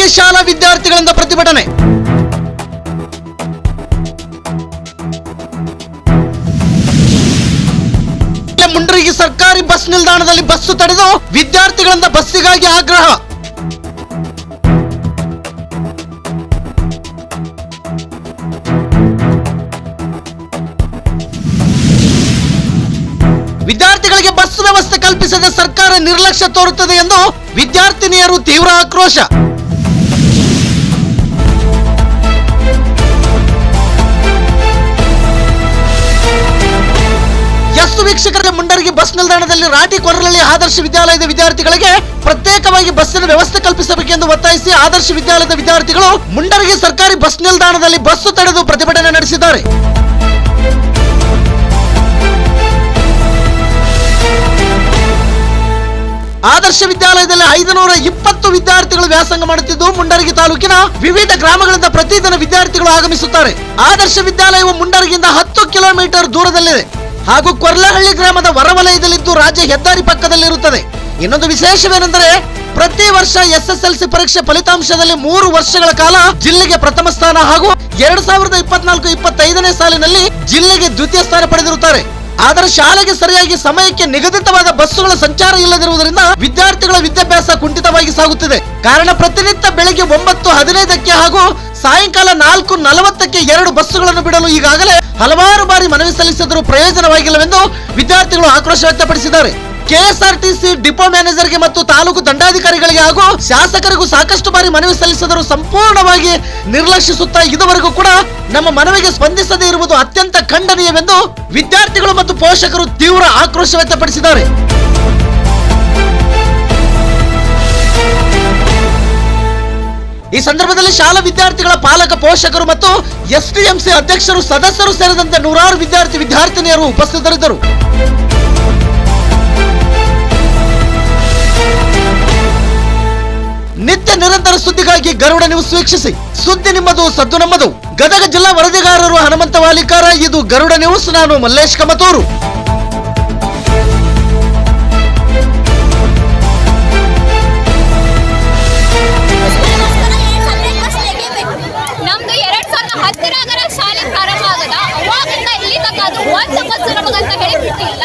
ಮುಂಡರಗಿ ಶಾಲಾ ವಿದ್ಯಾರ್ಥಿಗಳಿಂದ ಪ್ರತಿಭಟನೆ. ಮುಂಡರಗಿ ಸರ್ಕಾರಿ ಬಸ್ ನಿಲ್ದಾಣದಲ್ಲಿ ಬಸ್ಸು ತಡೆದು ವಿದ್ಯಾರ್ಥಿಗಳಿಂದ ಬಸ್ಸಿಗಾಗಿ ಆಗ್ರಹ. ವಿದ್ಯಾರ್ಥಿಗಳಿಗೆ ಬಸ್ ವ್ಯವಸ್ಥೆ ಕಲ್ಪಿಸದೆ ಸರ್ಕಾರ ನಿರ್ಲಕ್ಷ್ಯ ತೋರುತ್ತದೆ ಎಂದು ವಿದ್ಯಾರ್ಥಿನಿಯರು ತೀವ್ರ ಆಕ್ರೋಶ. ವೀಕ್ಷಕರಿಗೆ, ಮುಂಡರಗಿ ಬಸ್ ನಿಲ್ದಾಣದಲ್ಲಿ ರಾಟಿ ಕೊರಲಹಳ್ಳಿ ಆದರ್ಶ ವಿದ್ಯಾಲಯದ ವಿದ್ಯಾರ್ಥಿಗಳಿಗೆ ಪ್ರತ್ಯೇಕವಾಗಿ ಬಸ್ಸಿನ ವ್ಯವಸ್ಥೆ ಕಲ್ಪಿಸಬೇಕೆಂದು ಒತ್ತಾಯಿಸಿ ಆದರ್ಶ ವಿದ್ಯಾಲಯದ ವಿದ್ಯಾರ್ಥಿಗಳು ಮುಂಡರಗಿ ಸರ್ಕಾರಿ ಬಸ್ ನಿಲ್ದಾಣದಲ್ಲಿ ಬಸ್ಸು ತಡೆದು ಪ್ರತಿಭಟನೆ ನಡೆಸಿದ್ದಾರೆ. ಆದರ್ಶ ವಿದ್ಯಾಲಯದಲ್ಲಿ 520 ವಿದ್ಯಾರ್ಥಿಗಳು ವ್ಯಾಸಂಗ ಮಾಡುತ್ತಿದ್ದು ಮುಂಡರಗಿ ತಾಲೂಕಿನ ವಿವಿಧ ಗ್ರಾಮಗಳಿಂದ ಪ್ರತಿದಿನ ವಿದ್ಯಾರ್ಥಿಗಳು ಆಗಮಿಸುತ್ತಾರೆ. ಆದರ್ಶ ವಿದ್ಯಾಲಯವು ಮುಂಡರಗಿಯಿಂದ 10 ಕಿಲೋಮೀಟರ್ ದೂರದಲ್ಲಿದೆ ಹಾಗೂ ಕೊರ್ಲಹಳ್ಳಿ ಗ್ರಾಮದ ಹೊರವಲಯದಲ್ಲಿದ್ದು ರಾಜ್ಯ ಹೆದ್ದಾರಿ ಪಕ್ಕದಲ್ಲಿರುತ್ತದೆ. ಇನ್ನೊಂದು ವಿಶೇಷವೇನೆಂದರೆ, ಪ್ರತಿ ವರ್ಷ SSLC ಪರೀಕ್ಷೆ ಫಲಿತಾಂಶದಲ್ಲಿ 3 ವರ್ಷಗಳ ಕಾಲ ಜಿಲ್ಲೆಗೆ ಪ್ರಥಮ ಸ್ಥಾನ ಹಾಗೂ 2024-25ನೇ ಸಾಲಿನಲ್ಲಿ ಜಿಲ್ಲೆಗೆ ದ್ವಿತೀಯ ಸ್ಥಾನ ಪಡೆದಿರುತ್ತಾರೆ. ಆದರೆ ಶಾಲೆಗೆ ಸರಿಯಾಗಿ ಸಮಯಕ್ಕೆ ನಿಗದಿತವಾದ ಬಸ್ಸುಗಳ ಸಂಚಾರ ಇಲ್ಲದಿರುವುದರಿಂದ ವಿದ್ಯಾರ್ಥಿಗಳ ವಿದ್ಯಾಭ್ಯಾಸ ಕುಂಠಿತವಾಗಿ ಸಾಗುತ್ತಿದೆ. ಕಾರಣ ಪ್ರತಿನಿತ್ಯ ಬೆಳಗ್ಗೆ 9:15ಕ್ಕೆ ಹಾಗೂ ಸಾಯಂಕಾಲ 4:40ಕ್ಕೆ 2 ಬಸ್ಸುಗಳನ್ನು ಬಿಡಲು ಈಗಾಗಲೇ ಹಲವಾರು ಬಾರಿ ಮನವಿ ಸಲ್ಲಿಸಿದರೂ ಪ್ರಯೋಜನವಾಗಿಲ್ಲವೆಂದು ವಿದ್ಯಾರ್ಥಿಗಳು ಆಕ್ರೋಶ ವ್ಯಕ್ತಪಡಿಸಿದ್ದಾರೆ. KSRTC ಡಿಪೋ ಮ್ಯಾನೇಜರ್ಗೆ ಮತ್ತು ತಾಲೂಕು ದಂಡಾಧಿಕಾರಿಗಳಿಗೆ ಹಾಗೂ ಶಾಸಕರಿಗೂ ಸಾಕಷ್ಟು ಬಾರಿ ಮನವಿ ಸಲ್ಲಿಸಿದರೂ ಸಂಪೂರ್ಣವಾಗಿ ನಿರ್ಲಕ್ಷಿಸುತ್ತಾ ಇದುವರೆಗೂ ಕೂಡ ನಮ್ಮ ಮನವಿಗೆ ಸ್ಪಂದಿಸದೇ ಇರುವುದು ಅತ್ಯಂತ ಖಂಡನೀಯವೆಂದು ವಿದ್ಯಾರ್ಥಿಗಳು ಮತ್ತು ಪೋಷಕರು ತೀವ್ರ ಆಕ್ರೋಶ ವ್ಯಕ್ತಪಡಿಸಿದ್ದಾರೆ. ಈ ಸಂದರ್ಭದಲ್ಲಿ ಶಾಲಾ ವಿದ್ಯಾರ್ಥಿಗಳ ಪಾಲಕ ಪೋಷಕರು ಮತ್ತು STMC ಅಧ್ಯಕ್ಷರು ಸದಸ್ಯರು ಸೇರಿದಂತೆ ನೂರಾರು ವಿದ್ಯಾರ್ಥಿನಿಯರು ಉಪಸ್ಥಿತರಿದ್ದರು. ನಿತ್ಯ ನಿರಂತರ ಸುದ್ದಿಗಾಗಿ ಗರುಡ ನ್ಯೂಸ್ ವೀಕ್ಷಿಸಿ. ಸುದ್ದಿ ನಿಮ್ಮದು, ಸದ್ದು ನಮ್ಮದು. ಗದಗ ಜಿಲ್ಲಾ ವರದಿಗಾರರು ಹನುಮಂತ ವಾಲಿಕಾರ. ಇದು ಗರುಡ ನ್ಯೂಸ್. ನಾನು ಮಲ್ಲೇಶ್ ಕಮತೂರು. ನಮ್ದು 2010 ಶಾಲೆ ಪ್ರಾರಂಭ ಆಗದ ಅವಾಗಿಂದ ಇಲ್ಲಿ ತನಕ ಒಂದು ಬಸ್ ನಮಗಂತ ಹೇಳಿ ಬಿಟ್ಟಿಲ್ಲ.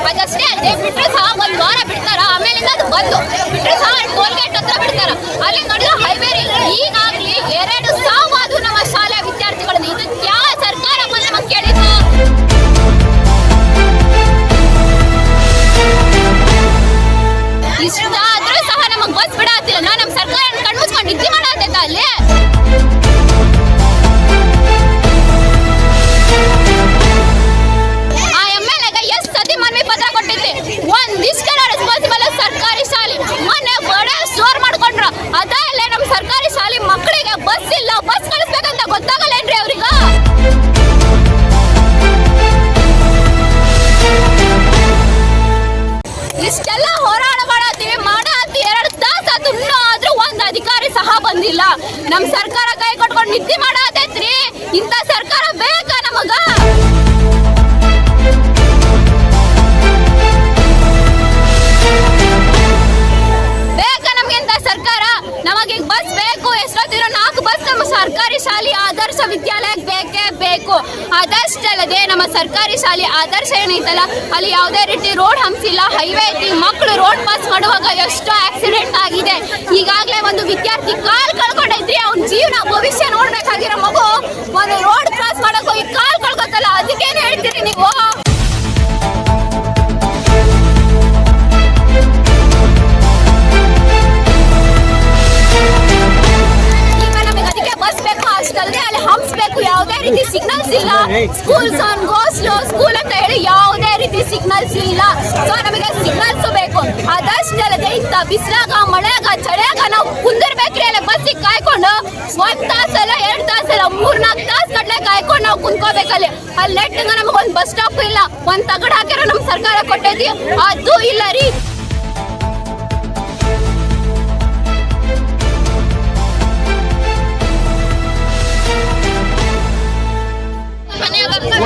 ಅದಷ್ಟೇ ಅಲ್ಲದೆ ಬಿಟ್ಟರೆ ಸಹ 1 ವಾರ ಬಿಡ್ತಾರ, ಆಮೇಲಿಂದ ಅದು ಬಂದು ಬಿಟ್ಟರೆ ಸಹ ಟೋಲ್ಗೇಟ್ ಹತ್ರ ಬಿಡ್ತಾರ. ಅಲ್ಲಿ ನೋಡಿದ್ರೆ ಹೈವೇ ಈಗಾಗಲಿ 2 ಸಾವು ನಮ್ಮ ಶಾಲೆಯ ವಿದ್ಯಾರ್ಥಿಗಳದ್ದು. ಇದು ಯಾವ ಸರ್ಕಾರ ಬಂದು ನಮಗೆ ಕೇಳಿದ್ದು? ಇಷ್ಟಾದ್ರೂ ಸಹ ನಮಗೆ ಬಸ್ ಬಿಡಾತಿಲ್ಲ. ನಮ್ಮ ಸರ್ಕಾರ ಕಣ್ಮುಚ್ಕೊಂಡು ನಿದ್ದೆ ಮಾಡಾತೈತ ಅಲ್ಲಿ. ಸರ್ಕಾರಿ ಶಾಲೆ ಮೊನ್ನೆ ಬಡ ಸ್ಟೋರ್ ಮಾಡ್ಕೊಂಡ್ರ. ಅದಲ್ಲೇ ನಮ್ಮ ಸರ್ಕಾರಿ ಶಾಲೆ ಮಕ್ಕಳಿಗೆ ಬಸ್ ಇಲ್ಲ, ಬಸ್ ಕಳಿಸ್ಬೇಕಂತ ಗೊತ್ತಾಗಲ್ಲೇನ್ರಿ ಅವ್ರಿಗ? ಇಷ್ಟೆಲ್ಲ ಹೋರಾಟ ಮಾಡತ್ತೀವಿ, 2 ತಾಸು ಇನ್ನೂ ಆದ್ರೂ ಒಂದು ಅಧಿಕಾರಿ ಸಹ ಬಂದಿಲ್ಲ. ನಮ್ಮ ಸರ್ಕಾರ ಕೈ ಕಟ್ಕೊಂಡು ನಿದ್ದೆ ಮಾಡತೈತ್ರಿ. ಇಂಥ ಸರ್ಕಾರ ಬೇಕಾ ನಮಗ? ಸರ್ಕಾರ ನಮಗೆ ಬಸ್ ಬೇಕು. ಎಷ್ಟೊತ್ತಿರೋ 4 ಬಸ್ ನಮ್ಮ ಸರ್ಕಾರಿ ಶಾಲೆ ಆದರ್ಶ ವಿದ್ಯಾಲಯಕ್ಕೆ ಬೇಕೇ ಬೇಕು. ಅದಷ್ಟಲ್ಲದೆ ನಮ್ಮ ಸರ್ಕಾರಿ ಶಾಲೆ ಆದರ್ಶ ಏನೈತಲ್ಲ, ಅಲ್ಲಿ ಯಾವುದೇ ರೀತಿ ರೋಡ್ ಹಂಸಿಲ್ಲ, ಹೈವೇ ಐತಿ. ಮಕ್ಕಳು ರೋಡ್ ಪಾಸ್ ಮಾಡುವಾಗ ಎಷ್ಟೋ ಆಕ್ಸಿಡೆಂಟ್ ಆಗಿದೆ. ಈಗಾಗಲೇ ಒಂದು ವಿದ್ಯಾರ್ಥಿ ಕಾಲ್ ಕಳ್ಕೊಂಡೈತ್ರಿ. ಅವ್ನ ಜೀವನ ಭವಿಷ್ಯ ನೋಡ್ಬೇಕಾಗಿರೋ ಮಗು ಒಂದು ರೋಡ್ ಕ್ರಾಸ್ ಮಾಡಕ್ ಹೋಗಿ ಕಾಲ್ ಕಳ್ಕೊತಲ್ಲ. ಅದಕ್ಕೇನು ಹೇಳ್ತೀರಿ ನೀವು? ಅಷ್ಟಲ್ಲದೆ ಅಲ್ಲಿ ಹಂಸ್ಬೇಕು, ಯಾವುದೇ ರೀತಿ ಸಿಗ್ನಲ್ಸ್ ಇಲ್ಲ. Schools on go slow school ಅಂತ ಹೇಳಿ ಯಾವುದೇ ರೀತಿ ಸಿಗ್ನಲ್ಸ್ ಇಲ್ಲ. ಸೊ ನಮಗೆ ಸಿಗ್ನಲ್ಸ್ ಬೇಕು. ಅದಷ್ಟಲ್ಲದೆ ಇಂಥ ಬಿಸಿಲಾಗ, ಮಳೆಯಾಗ, ಚಳಿಯಾಗ ನಾವು ಕುಂದಿರ್ಬೇಕ್ರಿ. ಅಲ್ಲಿ ಬಸ್ಸಿಗೆ ಕಾಯ್ಕೊಂಡು 1 ತಾಸಲ್ಲ 2 ತಾಸಲ್ಲ 3-4 ತಾಸು ಕಡ್ಲೆ ಕಾಯ್ಕೊಂಡು ನಾವು ಕುಂತ್ಕೋಬೇಕಲ್ಲಿ. ಅಲ್ಲಿ ನೆಟ್ಟಂಗ ನಮಗೊಂದು ಬಸ್ ಸ್ಟಾಪ್ ಇಲ್ಲ. ಒಂದು ತಗಡ್ ಹಾಕಿರೋ ನಮ್ಮ ಸರ್ಕಾರ ಕೊಟ್ಟೈತಿ, ಅದು ಇಲ್ಲ ರೀ.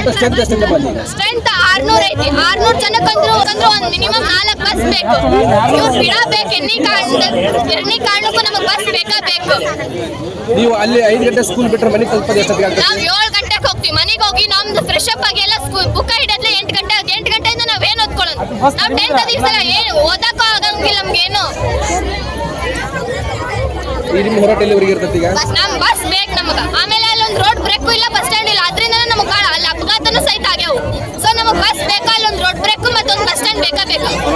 ಒಟ್ಟು ಸ್ಟ್ರೆಂತ್ ಎಷ್ಟಿದೆ ಬನ್ನಿ? ಸ್ಟ್ರೆಂತ್ 600 ಐತಿ. 600 ಜನಕ್ಕಂದ್ರೂ ಒಂದು ಮಿನಿಮಮ್ 4 ಬಸ್ ಬೇಕು. ಇವ್ರು ಬಿಡಬೇಕು ಎಣ್ಣೆ ಕಾರಣಕ್ಕೂ ನಮಗೆ ಬಸ್ ಬೇಕು. ನೀವು ಅಲ್ಲಿ 5 ಗಂಟೆ ಸ್ಕೂಲ್ ಬಿಟ್ಟರೆ ಮನೆಗೆ ತಲುಪೋದು ಎಷ್ಟೊತ್ತಿಗೆ ಆಗುತ್ತೆ? ನಾವು 7 ಗಂಟೆಗೆ ಹೋಗ್ತೀವಿ. ಮನೆಗೆ ಹೋಗಿ ನಮ್ದು ಫ್ರೆಶ್ ಅಪ್ ಆಗಿ ಎಲ್ಲ ಬುಕ್ ಹಿಡಿದ್ರೆ 8 ಗಂಟೆಯಿಂದ ನಾವೇನು ಓದ್ಕೊಳ್ಳೋದು? ನಾವು 10th ದಿವಸ ಏನು ಓದಕ್ಕೂ ಆಗಂಗಿಲ್ಲ ನಮ್ಗೇನು. ಈ ನಿಮ್ಮ ಹೋರಾಟ ಎಲ್ಲಿವರೆಗೆ ಇರ್ತದೆ ಈಗ? ನಮ್ ಬಸ್ ಬೇಕು ನಮಗೆ. ಆಮೇಲೆ ಅಲ್ಲಿ ಒಂದು ರೋಡ್ ಬ್ರೇಕು ಇಲ್ಲ, ಬಸ್ ಸ್ಟ್ಯಾಂಡ್ ಇಲ್ಲ. ಅದರಿಂದ ನಮಗೆ ಅಲ್ಲಿ ಅಪಘಾತನೂ ಸಹಿತ ಆಗ್ಯಾವು. ಸೊ ನಮಗೆ ಬಸ್ ಬೇಕಾ, ಅಲ್ಲಿ ಒಂದು ರೋಡ್ ಬ್ರೇಕು ಮತ್ತೊಂದು ಬಸ್ ಸ್ಟ್ಯಾಂಡ್ ಬೇಕು.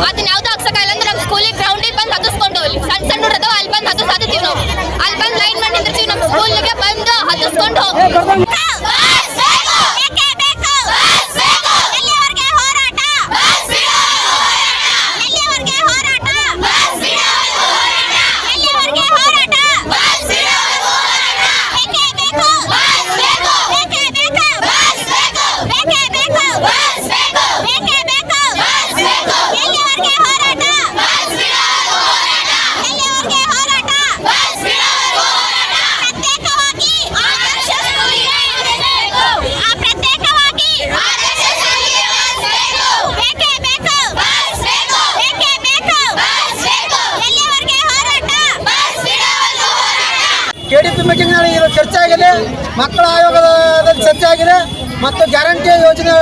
ಅದನ್ನ ಯಾವ್ದು ಹಾಕ್ಸಕ್ಕಾಗಲ್ಲ ಅಂದ್ರೆ ನಮ್ಮ ಸ್ಕೂಲಿಗೆ ಗ್ರೌಂಡಿಗೆ ಬಂದು ಹತ್ತಿಸ್ಕೊಂಡು ಹೋಗ್ಲಿ. ಸಣ್ಣ ಹುಡುಗರದವ ಅಲ್ಲಿ ಬಂದು ಹತ್ತಿಸ್ತೀವಿ ನಾವು. ಅಲ್ಲಿ ಬಂದು ಲೈನ್ ಮಾಡಿ ನಿಂತಿರ್ತೀವಿ. ನಮ್ಮ ಸ್ಕೂಲಿಗೆ ಬಂದು ಹತ್ತಿಸ್ಕೊಂಡು ಹೋಗ್ತೀವಿ. KDP ಮೀಟಿಂಗ್ ನಲ್ಲಿ ಇದು ಚರ್ಚೆ ಆಗಿದೆ, ಮಕ್ಕಳ ಆಯೋಗದಲ್ಲಿ ಚರ್ಚೆ ಆಗಿದೆ ಮತ್ತು ಗ್ಯಾರಂಟಿ ಯೋಜನೆ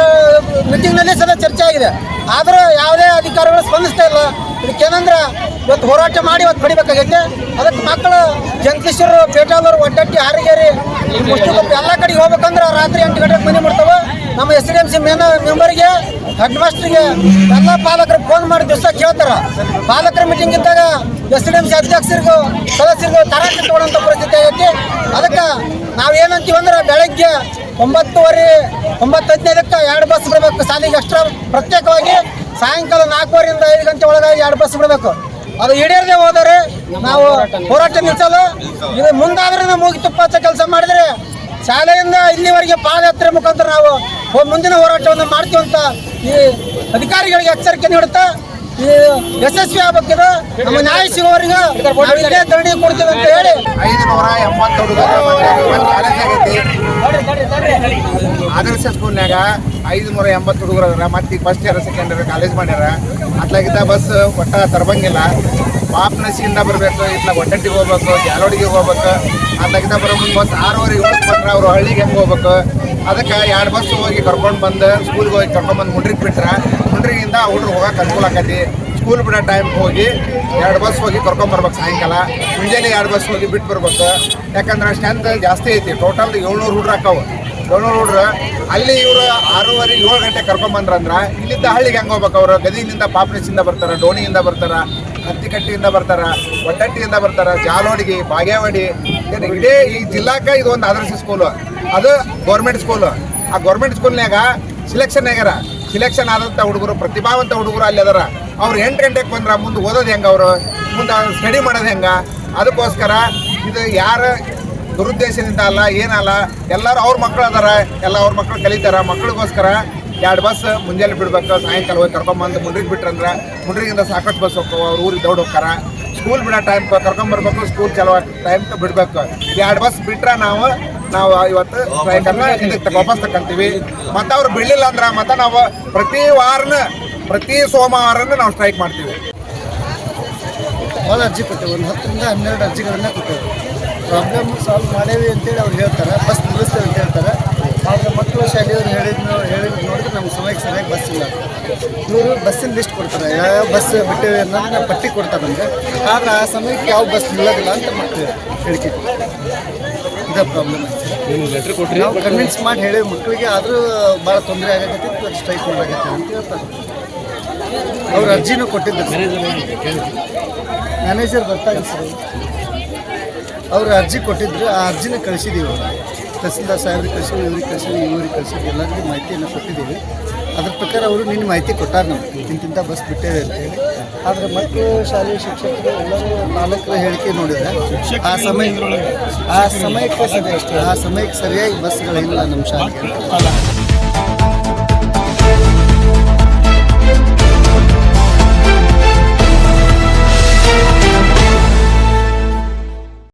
ಮೀಟಿಂಗ್ ನಲ್ಲಿ ಸಹ ಚರ್ಚೆ ಆಗಿದೆ. ಆದರೂ ಯಾವುದೇ ಅಧಿಕಾರಿಗಳು ಸ್ಪಂದಿಸ್ತಾ ಇಲ್ಲ. ಇದಕ್ಕೇನಂದ್ರೆ ಇವತ್ತು ಹೋರಾಟ ಮಾಡಿ ಇವತ್ತು ಪಡಿಬೇಕಾಗೈತೆ. ಅದಕ್ಕೆ ಮಕ್ಕಳು ಜಂಕೇಶ್ವರ, ಪೇಟಾಲೂರು, ಒಡ್ಡಟ್ಟಿ, ಹಾರಿಗೇರಿ, ಮುಷ್ಟುಕೊಪ್ಪ ಎಲ್ಲ ಕಡೆಗೆ ಹೋಗ್ಬೇಕಂದ್ರೆ ರಾತ್ರಿ 8 ಗಂಟೆಗೆ ಮನೆ ಮಾಡ್ತಾವೆ. ನಮ್ಮ SDMC ಮೆಂಬರ್ಗೆ, ಹೆಡ್ ಮಾಸ್ಟರ್ಗೆ ಎಲ್ಲ ಪಾಲಕರು ಫೋನ್ ಮಾಡಿ ದಿವಸ ಕೇಳ್ತಾರೆ. ಪಾಲಕರ ಮೀಟಿಂಗ್ ಇದ್ದಾಗ SDMC ಅಧ್ಯಕ್ಷರಿಗೂ ಸದಸ್ಯರಿಗೂ ತರಾಟೆ ತಗೊಳ್ಳೋಂಥ ಪರಿಸ್ಥಿತಿ ಆಗೈತಿ. ಅದಕ್ಕೆ ನಾವೇನಂತೀವಿ ಅಂದ್ರೆ ಬೆಳಗ್ಗೆ 9:15 9:15ಕ್ಕೆ 2 ಬಸ್ ಬಿಡಬೇಕು ಶಾಲೆಗೆ ಎಕ್ಸ್ಟ್ರಾ ಪ್ರತ್ಯೇಕವಾಗಿ. ಸಾಯಂಕಾಲ 4:15 5 ಗಂಟೆ ಒಳಗಾಗಿ 2 ಬಸ್ ಬಿಡಬೇಕು. ಅದು ಈಡೇರದೆ ಹೋದರೆ ನಾವು ಹೋರಾಟ ನಿಲ್ಲಿಸಲು. ಇದು ಮುಂದಾದ್ರೆ ನಾವು ಮುಗಿತುಪ್ಪ ಕೆಲಸ ಮಾಡಿದರೆ ಶಾಲೆಯಿಂದ ಇಲ್ಲಿವರೆಗೆ ಪಾದಯಾತ್ರೆ ಮುಖಾಂತರ ನಾವು ಮುಂದಿನ ಹೋರಾಟವನ್ನು ಮಾಡ್ತೀವಿ ಅಂತ ಈ ಅಧಿಕಾರಿಗಳಿಗೆ ಎಚ್ಚರಿಕೆ ನೀಡುತ್ತಾ ಈ ಯಶಸ್ವಿ ಆಗಬೇಕಿದೆ. ನಮ್ಮ ನ್ಯಾಯ ಸಿಗುವವರೆಗೆ ಇಲ್ಲೇ ಧರಣಿ ಕೊಡ್ತೀವಿ ಅಂತ ಹೇಳಿ 580 ಹುಡುಗರು ಆದರ್ಶ ಸ್ಕೂಲ್ನಾಗ 580 ಹುಡುಗರು ಅದಾರ. ಮತ್ತೆ first year second year college ಮಾಡ್ಯಾರ. ಅತ್ಲಾಗಿದ್ದ ಬಸ್ ಒಟ್ಟ ತರಬಂಗಿಲ್ಲ. ಪಾಪ್ನಸಿಯಿಂದ ಬರಬೇಕು, ಇತ್ಲ ಒಡ್ಡಟ್ಟಿಗೆ ಹೋಗ್ಬೇಕು, ಜಾಲೋಡಿಗೆ ಹೋಗ್ಬೇಕು. ಅತ್ಲಾಗಿದ್ದ ಬರೋ ಮುಂದೆ ಬಸ್ 6:30 ಬಂದ್ರೆ ಅವರು ಹಳ್ಳಿಗೆ ಹೆಂಗೆ ಹೋಗ್ಬೇಕು? ಅದಕ್ಕೆ 2 ಬಸ್ ಹೋಗಿ ಕರ್ಕೊಂಡು ಬಂದು ಸ್ಕೂಲ್ಗೆ ಹೋಗಿ ಕರ್ಕೊಂಡ್ಬಂದು ಮುಂಡ್ರಿಗೆ ಬಿಟ್ರೆ ಮುಂಡ್ರಿಗಿಂದ ಹುಡುಗರು ಹೋಗಕ್ಕೆ ಅನುಕೂಲ ಆಕತಿ. ಸ್ಕೂಲ್ ಬಿಡೋ ಟೈಮ್ ಹೋಗಿ 2 ಬಸ್ ಹೋಗಿ ಕರ್ಕೊಂಬರ್ಬೇಕು. ಸಾಯಂಕಾಲ ಮುಂಜಾನೆ 2 ಬಸ್ ಹೋಗಿ ಬಿಟ್ಟು ಬರ್ಬೇಕು. ಯಾಕಂದ್ರೆ ಸ್ಟ್ರೆಂತ್ ಜಾಸ್ತಿ ಐತಿ. ಟೋಟಲ್ 700 ಹುಡುಗ್ರು ಹಾಕಾವು. 700 ಹುಡುಗ್ರು ಅಲ್ಲಿ ಇವರು 6:30 7 ಗಂಟೆ ಕರ್ಕೊಂಬಂದ್ರಂದ್ರೆ ಇಲ್ಲಿದ್ದ ಹಳ್ಳಿಗೆ ಹೆಂಗೆ ಹೋಗ್ಬೇಕು? ಅವರು ಗದಿಯಿಂದ ಪಾಪ್ನೆಸಿಂದ ಬರ್ತಾರೆ, ಡೋಣಿಯಿಂದ ಬರ್ತಾರೆ, ಹತ್ತಿಕಟ್ಟಿಯಿಂದ ಬರ್ತಾರೆ, ಒಡ್ಡಟ್ಟಿಯಿಂದ ಬರ್ತಾರೆ, ಜಾಲೋಡಿಗೆ, ಬಾಗೇವಾಡಿ. ಇಡೀ ಈ ಜಿಲ್ಲಾಕ್ಕೆ ಇದು ಒಂದು ಆದರ್ಶ ಸ್ಕೂಲು. ಅದು ಗೌರ್ಮೆಂಟ್ ಸ್ಕೂಲು. ಆ ಗೌರ್ಮೆಂಟ್ ಸ್ಕೂಲ್ನಾಗ ಸಿಲೆಕ್ಷನ್ ಆಗ್ಯಾರ. ಸಿಲೆಕ್ಷನ್ ಆದಂಥ ಹುಡುಗರು, ಪ್ರತಿಭಾವಂತ ಹುಡುಗರು ಅಲ್ಲಿ ಅದಾರ. ಅವ್ರು 8 ಗಂಟೆಗೆ ಬಂದ್ರೆ ಮುಂದೆ ಓದೋದು ಹೆಂಗೆ? ಅವರು ಮುಂದೆ ಸ್ಟಡಿ ಮಾಡೋದು ಹೆಂಗೆ? ಅದಕ್ಕೋಸ್ಕರ ಇದು ಯಾರ ದುರುದ್ದೇಶದಿಂದ ಅಲ್ಲ, ಏನಲ್ಲ. ಎಲ್ಲರೂ ಅವ್ರ ಮಕ್ಕಳು ಅದಾರ, ಎಲ್ಲ ಅವ್ರ ಮಕ್ಕಳು ಕಲಿತಾರ. ಮಕ್ಕಳಿಗೋಸ್ಕರ 2 ಬಸ್ ಮುಂಜಾನೆ ಬಿಡ್ಬೇಕು. ಸಾಯಂಕಾಲ ಹೋಗಿ ಕರ್ಕೊಂಬಂದು ಮುಂಡ್ರಿಗೆ ಬಿಟ್ರಂದ್ರೆ ಮುಂಡ್ರಿಗಿಂದ ಸಾಕಷ್ಟು ಬಸ್ ಹೋಗ್ತಾವೆ. ಅವ್ರು ಊರಿಗೆ ದೌಡ್ ಹೋಗ್ತಾರ. ಸ್ಕೂಲ್ ಬಿಡೋ ಟೈಮ್ ಕರ್ಕೊಂಬರ್ಬೇಕು, ಸ್ಕೂಲ್ ಚಲೋ ಟೈಮ್ ಬಿಡಬೇಕು. 2 ಬಸ್ ಬಿಟ್ರೆ ನಾವು ಇವತ್ತು ಸ್ಟ್ರೈಕನ್ನು ಇದಕ್ಕೆ ವಾಪಸ್ ತಗೊಂತೀವಿ. ಮತ್ತು ಅವ್ರು ಬಿಡಲಿಲ್ಲ ಅಂದ್ರೆ ಮತ್ತೆ ನಾವು ಪ್ರತಿ ಸೋಮವಾರನೂ ನಾವು ಸ್ಟ್ರೈಕ್ ಮಾಡ್ತೀವಿ. ಭಾಳ ಅರ್ಜಿ ಕೊಟ್ಟೇವೆ. ಒಂದು 10ರಿಂದ 12 ಅರ್ಜಿಗಳನ್ನು ಕೊಟ್ಟೇವೆ. ಪ್ರಾಬ್ಲಮ್ ಸಾಲ್ವ್ ಮಾಡೇವಿ ಅಂತೇಳಿ ಅವ್ರು ಹೇಳ್ತಾರೆ. ಬಸ್ ನಿಲ್ಲಿಸ್ತೇವೆ ಅಂತ ಹೇಳ್ತಾರೆ. ಆದರೆ ಮಕ್ಕಳು ಶಾಲೆಯವ್ರು ಹೇಳಿದ್ದು ನೋಡಿದ್ರೆ ನಮ್ಗೆ ಸಮಯಕ್ಕೆ ಸರಿಯಾಗಿ ಬಸ್ ಇಲ್ಲ. ಇವರು ಬಸ್ಸಿನ ಲಿಸ್ಟ್ ಕೊಡ್ತಾರೆ, ಯಾವ ಬಸ್ ಬಿಟ್ಟೇವೆ ಅನ್ನೋದನ್ನ ಪಟ್ಟಿ ಕೊಡ್ತಾರೆ ನಮಗೆ. ಆದರೆ ಆ ಸಮಯಕ್ಕೆ ಯಾವ ಬಸ್ ನಿಲ್ಲೋದಿಲ್ಲ ಅಂತ ಮಕ್ಕಳು ಹೇಳಿಕೆ. ಇದೇ ಪ್ರಾಬ್ಲಮ್. ನಾವು ಕನ್ವಿನ್ಸ್ ಮಾಡಿ ಹೇಳೇವಿ ಮಕ್ಕಳಿಗೆ. ಆದರೂ ಭಾಳ ತೊಂದರೆ ಆಗತ್ತೆ, ಸ್ಟ್ರೈಕ್ ಮಾಡಾಗತ್ತೆ ಅಂತ ಹೇಳ್ತಾರೆ. ಅವ್ರು ಅರ್ಜಿನೂ ಕೊಟ್ಟಿದ್ದರು. ಮ್ಯಾನೇಜರ್ ಬರ್ತಾರೆ ಸರ್. ಅವರು ಅರ್ಜಿ ಕೊಟ್ಟಿದ್ರು. ಆ ಅರ್ಜಿನ ಕಳಿಸಿದ್ದೀವಿ. ತಹಸೀಲ್ದಾರ್ ಸಾಹೇಬ್ರಿಗೆ ಕಳಿಸಿವಿ, ಇವ್ರಿಗೆ ಕಳಿಸಿವಿ, ಇವ್ರಿಗೆ ಕಳಿಸಿವಿ, ಎಲ್ಲರಿಗೂ ಮಾಹಿತಿಯನ್ನು ಕೊಟ್ಟಿದ್ದೀವಿ. ಅದ್ರ ಪ್ರಕಾರ ಅವರು ನಿನ್ನ ಮಾಹಿತಿ ಕೊಟ್ಟಾರೆ ನಮ್ಗೆ, ಇಂತಿಂಥ ಬಸ್ ಬಿಟ್ಟೇವೆ ಅಂತೇಳಿ. ಆದರೆ ಮಕ್ಕಳು, ಶಾಲೆ ಶಿಕ್ಷಕರು ಎಲ್ಲರೂ ಪಾಲಕರ ಹೇಳಿಕೆ ನೋಡಿದರೆ ಆ ಸಮಯಕ್ಕೆ ಸರಿಯಾಗಿ ಬಸ್ಗಳಿಲ್ಲ ನಮ್ಮ ಶಾಲೆಗೆ.